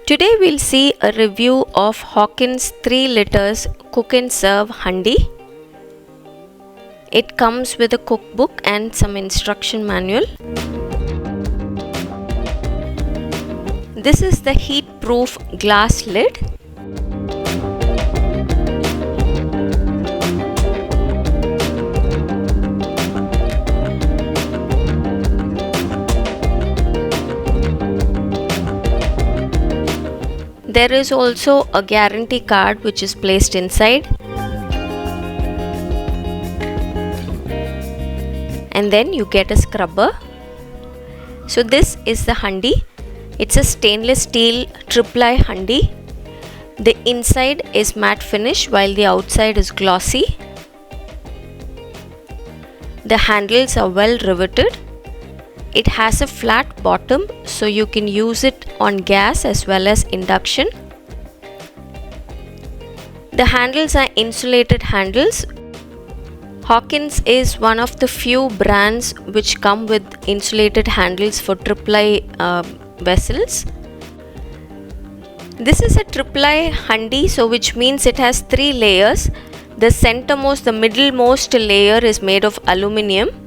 Today we'll see a review of Hawkins 3 liters cook and serve handi. It comes with a cookbook and some instruction manual. This is the heat-proof glass lid. There is also a guarantee card which is placed inside. And then you get a scrubber. So this is the handi. It's a stainless steel triple-eye handi. The inside is matte finish while the outside is glossy. The handles are well riveted. It has a flat bottom, so you can use it on gas as well as induction. The handles are insulated handles. Hawkins is one of the few brands which come with insulated handles for triple-eye vessels. This is a triple-eye handi, so which means it has 3 layers. The centermost, the middlemost layer is made of aluminium.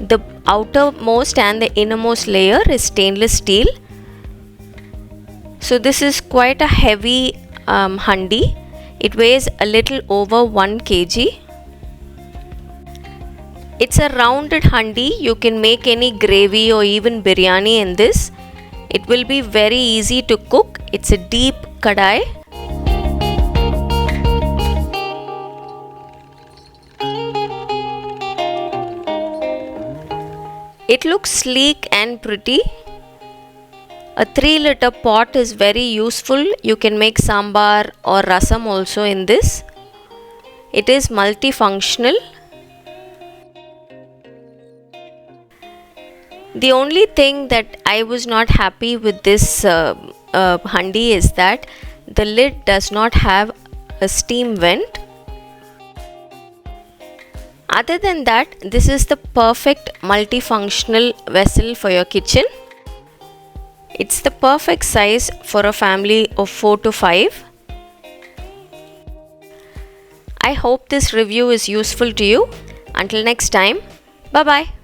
The outermost and the innermost layer is stainless steel. So this is quite a heavy handi. It weighs a little over 1 kg. It's a rounded handi. You can make any gravy or even biryani in this. It will be very easy to cook. It's a deep kadai. It looks sleek and pretty. A 3-liter pot is very useful. You can make sambar or rasam also in this. It is multifunctional. The only thing that I was not happy with this handi is that the lid does not have a steam vent. Other than that, this is the perfect multifunctional vessel for your kitchen. It's the perfect size for a family of 4 to 5. I hope this review is useful to you. Until next time, bye bye.